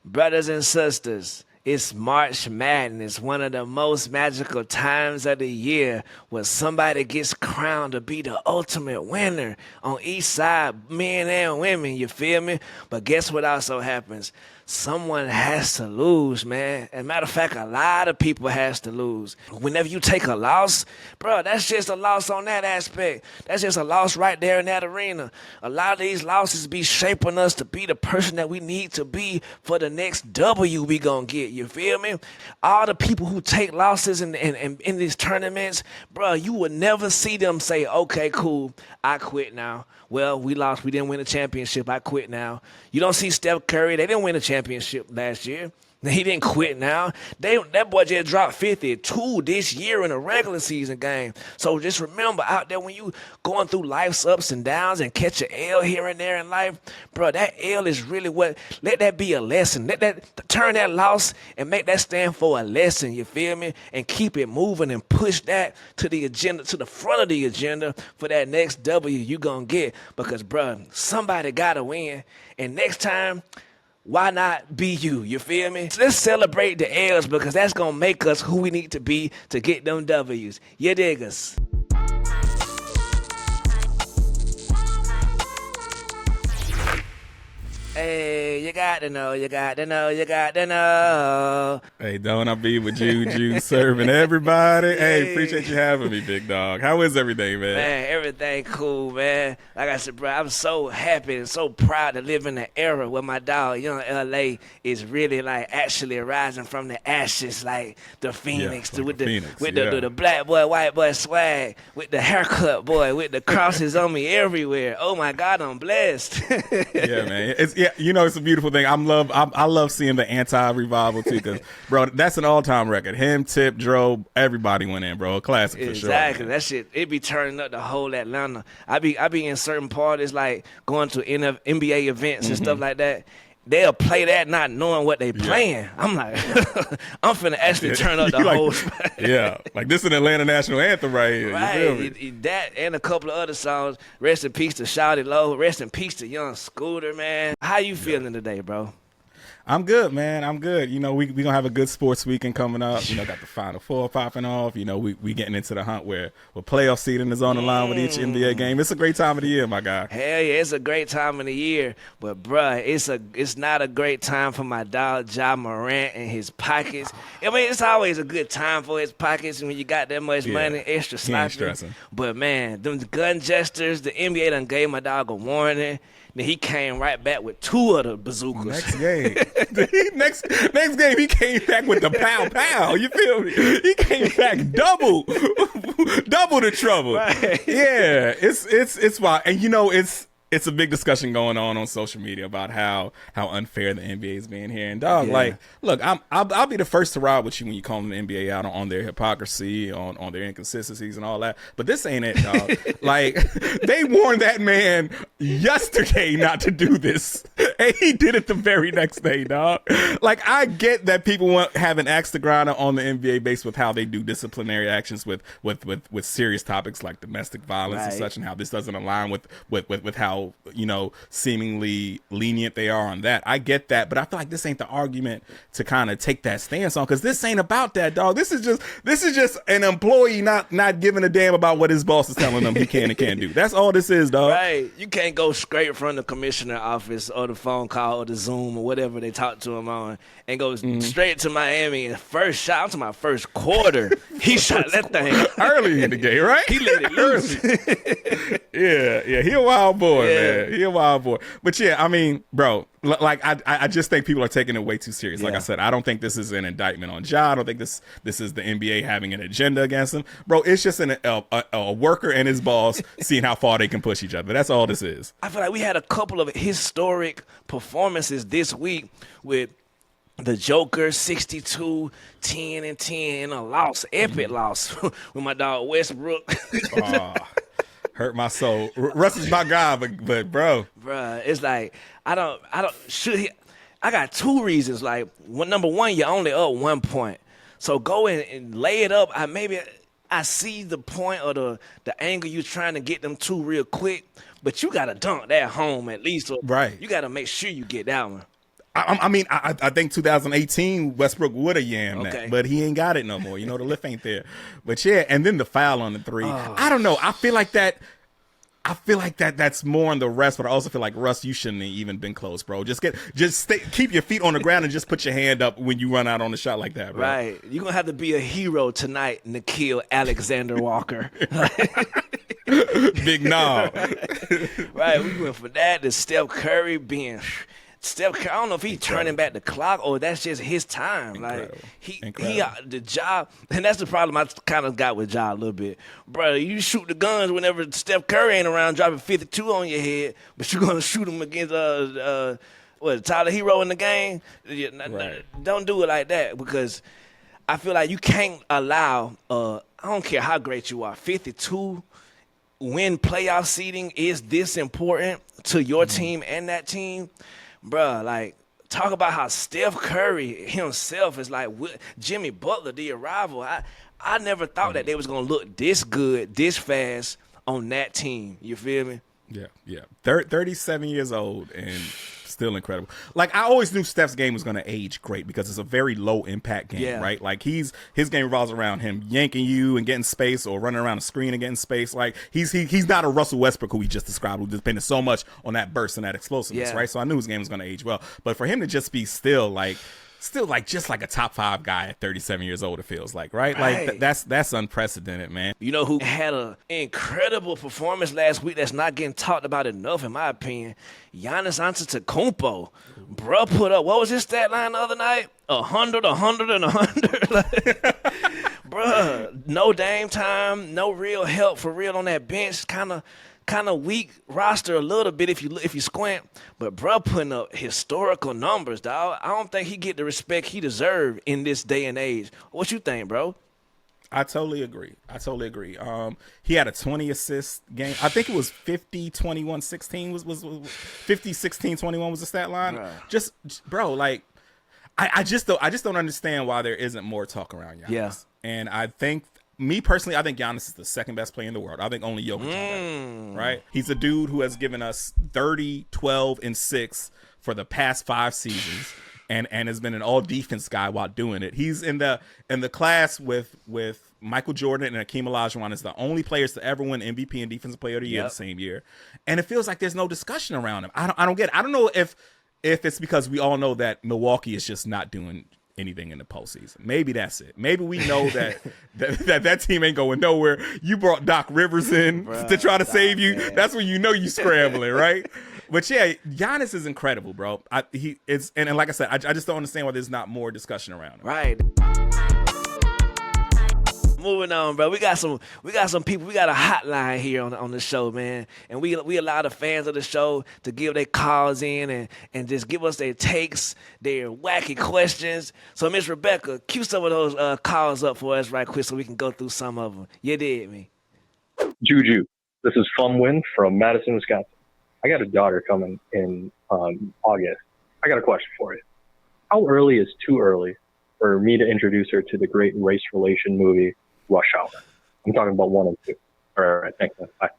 Brothers and sisters, it's March Madness, one of the most magical times of the year where somebody gets crowned to be the ultimate winner on each side, men and women, you feel me? But guess what also happens? Someone has to lose, man. As a matter of fact, a lot of people has to lose. Whenever you take a loss, bro, that's just a loss on that aspect. That's just a loss right there in that arena. A lot of these losses be shaping us to be the person that we need to be for the next W we gonna get. You feel me? All the people who take losses in these tournaments, bro, you would never see them say, okay, cool, I quit now. Well, we lost. We didn't win a championship. I quit now. You don't see Steph Curry. They didn't win a championship last year. He didn't quit now. That boy just dropped 52 this year in a regular season game. So just remember out there when you going through life's ups and downs and catch an L here and there in life, bro, that L is really what, let that be a lesson. Turn that loss and make that stand for a lesson, you feel me? And keep it moving and push that to the agenda, to the front of the agenda for that next W you gonna get. Because, bro, somebody gotta win. And next time, why not be you? You feel me? So let's celebrate the L's because that's going to make us who we need to be to get them W's. You dig us? Hey, you got to know. Hey, don't I be with Juju serving everybody? Hey, appreciate you having me, big dog. How is everything, man? Man, everything cool, man. Like I said, bro, I'm so happy and so proud to live in an era where my dog, Young LA, is really like actually rising from the ashes, like the Phoenix, with the black boy, white boy swag, with the haircut, boy, with the crosses on me everywhere. Oh my God, I'm blessed. Yeah, man. It's a beautiful thing. I love seeing the anti-revival too, because bro, that's an all-time record. Him, Tip, Dro, everybody went in, bro. A classic for sure. Exactly. That shit, it be turning up the whole Atlanta. I be in certain parties like going to NBA events and stuff like that. They'll play that not knowing what they playing. I'm like, I'm finna actually turn up the whole spot. Yeah, like this is an Atlanta national anthem right here. Right, You feel me? That and a couple of other songs. Rest in peace to Shawty Low. Rest in peace to Young Scooter, man. How you feeling today, bro? I'm good, man. I'm good. We gonna have a good sports weekend coming up. Got the Final Four popping off. We getting into the hunt where playoff seeding is on the line with each NBA game. It's a great time of the year, my guy. Hell yeah, it's a great time of the year. But bruh, it's not a great time for my dog Ja Morant and his pockets. I mean, it's always a good time for his pockets when you got that much money, extra sloppy. But man, them gun gestures, the NBA done gave my dog a warning. Then he came right back with two of the bazookas. Next game. next game, he came back with the pow. You feel me? He came back double the trouble. Right. Yeah, it's wild. And it's a big discussion going on social media about how unfair the NBA is being here. And dog, look, I'll be the first to ride with you when you call the NBA out on their hypocrisy, on their inconsistencies and all that. But this ain't it, dog. Like, they warned that man yesterday not to do this, and he did it the very next day, dog. Like, I get that people have an axe to grind on the NBA based with how they do disciplinary actions with serious topics like domestic violence and such, and how this doesn't align with how seemingly lenient they are on that. I get that, but I feel like this ain't the argument to kind of take that stance on, because this ain't about that, dog. This is just an employee not giving a damn about what his boss is telling him he can and can't do. That's all this is, dog. Right. You can't go straight from the commissioner office or the phone call or the Zoom or whatever they talk to him on and go straight to Miami. And first shot, I'm talking about first quarter, he shot that thing early in the game, right? He let it loose. Yeah, he a wild boy, man. He a wild boy. But yeah, I mean, bro, like I just think people are taking it way too serious. Like I said, I don't think this is an indictment on Ja. I don't think this is the NBA having an agenda against him, bro. It's just a worker and his boss seeing how far they can push each other. That's all this is. I feel like we had a couple of historic performances this week with the Joker, 62, 10 and 10 in a loss, epic loss with my dog Westbrook. Hurt my soul. Russ is my guy, but bro. Bruh, it's like, I got two reasons. Like, number one, you're only up 1 point. So go in and lay it up. I see the point or the angle you're trying to get them to real quick, but you got to dunk that home at least. Right. You got to make sure you get that one. I think 2018 Westbrook would have yammed that, but he ain't got it no more. You know, the lift ain't there. But yeah, and then the foul on the three. I don't know. I feel like that's more on the rest, but I also feel like Russ, you shouldn't have even been close, bro. Keep your feet on the ground and just put your hand up when you run out on a shot like that, bro. Right. You're gonna have to be a hero tonight, Nikhil Alexander Walker. Big no. Right. We went from that to Steph Curry being Steph Curry. I don't know if he's turning back the clock or that's just his time. Incredible. Like the job, and that's the problem I kind of got with Ja a little bit, brother. You shoot the guns whenever Steph Curry ain't around, dropping 52 on your head, but you're gonna shoot him against Tyler Hero in the game. Don't do it like that, because I feel like you can't allow. I don't care how great you are, 52. When playoff seeding is this important to your team and that team, bruh, like, talk about how Steph Curry himself is like Jimmy Butler, the arrival. I never thought that they was going to look this good, this fast on that team. You feel me? Yeah. 37 years old and still incredible. Like, I always knew Steph's game was going to age great because it's a very low impact game, right? Like, his game revolves around him yanking you and getting space or running around the screen and getting space. Like, he's not a Russell Westbrook who we just described, who depended so much on that burst and that explosiveness, right? So I knew his game was going to age well. But for him to just be still just like a top 5 guy at 37 years old, it feels like, right? Like, that's unprecedented, man. You know who had an incredible performance last week that's not getting talked about enough, in my opinion? Giannis Antetokounmpo. Bruh put up, what was his stat line the other night? 100, 100, and 100. Bruh, no Dame time, no real help for real on that bench. Kind of weak roster a little bit if you squint, but bro putting up historical numbers, dog. I don't think he get the respect he deserve in this day and age. What you think, bro? I totally agree. He had a 20 assist game. I think it was 50, 21, 16 was 50, 16, 21 was the stat line. Right. Just bro, like I just don't understand why there isn't more talk around Giannis. Yeah. And I think me personally, I think Giannis is the second best player in the world. I think only Jokic is better, right? He's a dude who has given us 30, 12, and 6 for the past 5 seasons, and has been an all defense guy while doing it. He's in the class with Michael Jordan and Hakeem Olajuwon as the only players to ever win MVP and Defensive Player of the Year the same year. And it feels like there's no discussion around him. I don't get it. I don't know if it's because we all know that Milwaukee is just not doing anything in the postseason. Maybe that's it. Maybe we know that team ain't going nowhere. You brought Doc Rivers in to try to save you. Man. That's when you know you scrambling, right? But yeah, Giannis is incredible, bro. And like I said, I just don't understand why there's not more discussion around him. Right. Moving on, bro. We got some people. We got a hotline here on the show, man. And we allow the fans of the show to give their calls in and just give us their takes, their wacky questions. So, Miss Rebecca, cue some of those calls up for us right quick so we can go through some of them. You did me. Juju, this is Win from Madison, Wisconsin. I got a daughter coming in August. I got a question for you. How early is too early for me to introduce her to the great race relation movie, Rush Hour? I'm talking about 1 and 2. All right, thanks, man. Bye.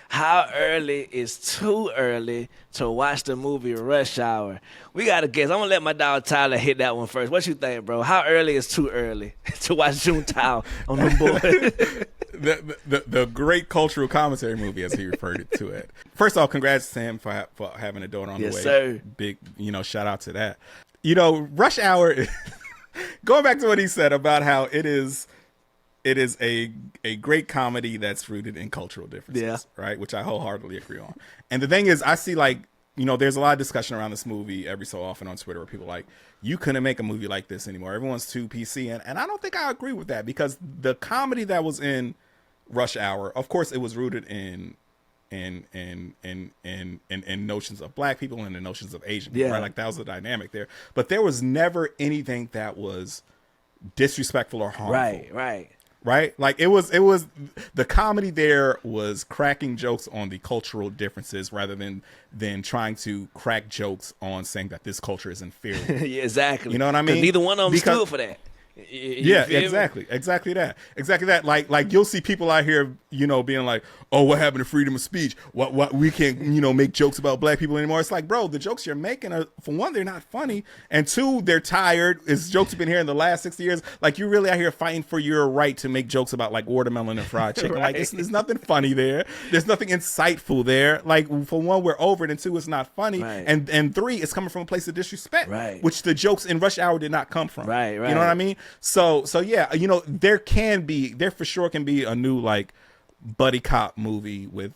How early is too early to watch the movie Rush Hour? We got to guess. I'm going to let my dog Tyler hit that one first. What you think, bro? How early is too early to watch Juntao on the board? The great cultural commentary movie, as he referred to it. First off, congrats to him for having a daughter on the way. Yes, sir. Big, shout out to that. Rush Hour, going back to what he said about how it is a great comedy that's rooted in cultural differences, right? Which I wholeheartedly agree on. And the thing is, I see there's a lot of discussion around this movie every so often on Twitter where people are like, you couldn't make a movie like this anymore. Everyone's too PC. And I don't think I agree with that, because the comedy that was in Rush Hour, of course, it was rooted in notions of black people and the notions of Asian people, right? Like, that was the dynamic there. But there was never anything that was disrespectful or harmful. Right? Like, it was the comedy there was cracking jokes on the cultural differences rather than trying to crack jokes on saying that this culture is inferior. Yeah, exactly. You know what I mean? Neither one of them stood for that. Yeah, exactly that. Like you'll see people out here, being like, oh, what happened to freedom of speech? What we can't, make jokes about black people anymore. It's like, bro, the jokes you're making are, for one, they're not funny, and two, they're tired. It's jokes have been here in the last 60 years. Like, you're really out here fighting for your right to make jokes about like watermelon and fried chicken. Right. Like, there's nothing funny there. There's nothing insightful there. Like, for one, we're over it, and two, it's not funny, right. and three, it's coming from a place of disrespect, right, which the jokes in Rush Hour did not come from. Right. You know what I mean? So yeah, there for sure can be a new like buddy cop movie with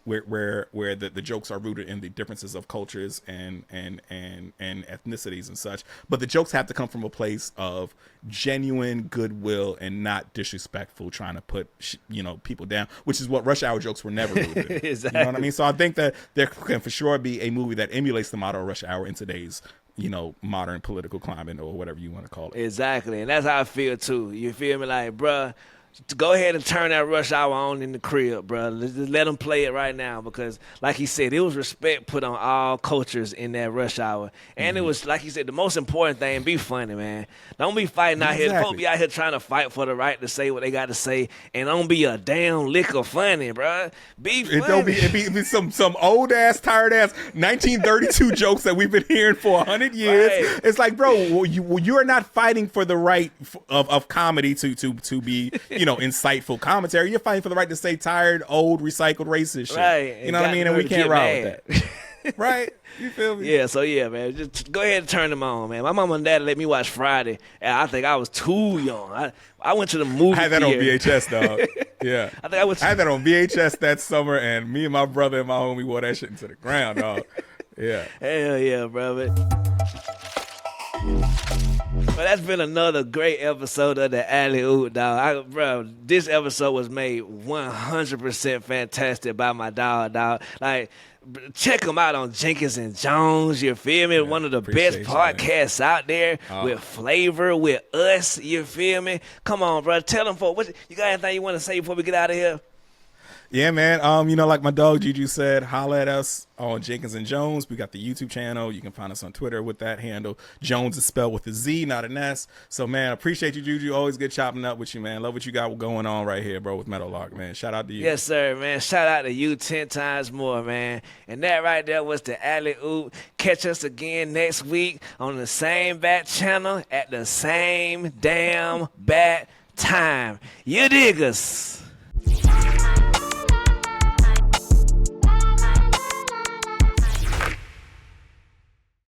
where the jokes are rooted in the differences of cultures and ethnicities and such, but the jokes have to come from a place of genuine goodwill and not disrespectful, trying to put people down, which is what Rush Hour jokes were never rooted in. Exactly. You know what I mean? So I think that there can for sure be a movie that emulates the model of Rush Hour in today's modern political climate, or whatever you want to call it. Exactly. And that's how I feel too. You feel me? Like, bruh, go ahead and turn that Rush Hour on in the crib, bro. Just let them play it right now, because, like he said, it was respect put on all cultures in that Rush Hour. And it was, like he said, the most important thing, be funny, man. Don't be fighting out here. Don't be out here trying to fight for the right to say what they got to say, and don't be a damn lick of funny, bro. Be funny. It be some old-ass, tired-ass 1932 jokes that we've been hearing for 100 years. Right. It's like, bro, you are not fighting for the right of comedy to be, insightful commentary. You're fighting for the right to say tired, old, recycled racist shit. Right. You know what I mean? And we can't ride with that. Right? You feel me? Yeah, so yeah, man. Just go ahead and turn them on, man. My mom and dad let me watch Friday, and I think I was too young. I went to the movie I had that theater. on VHS, dog. Yeah. I had that on VHS that summer, and me and my brother and my homie wore that shit into the ground, dog. Yeah. Hell yeah, brother. Well, that's been another great episode of the Alley Oop, dog. Bro, this episode was made 100% fantastic by my dog. Like, check them out on Jenkins and Jones. You feel me? Yeah, one of the best podcasts out there with flavor, with us. You feel me? Come on, bro. Tell them, folks. You got anything you want to say before we get out of here? Yeah, man. Like my dog Juju said, holla at us on Jenkins and Jones. We got the YouTube channel. You can find us on Twitter with that handle. Jones is spelled with a Z, not an S. So, man, appreciate you, Juju. Always good chopping up with you, man. Love what you got going on right here, bro, with Metal Lock, man. Shout out to you. Yes, sir, man. Shout out to you 10 times more, man. And that right there was the Alley Oop. Catch us again next week on the same bat channel at the same damn bat time. You dig us.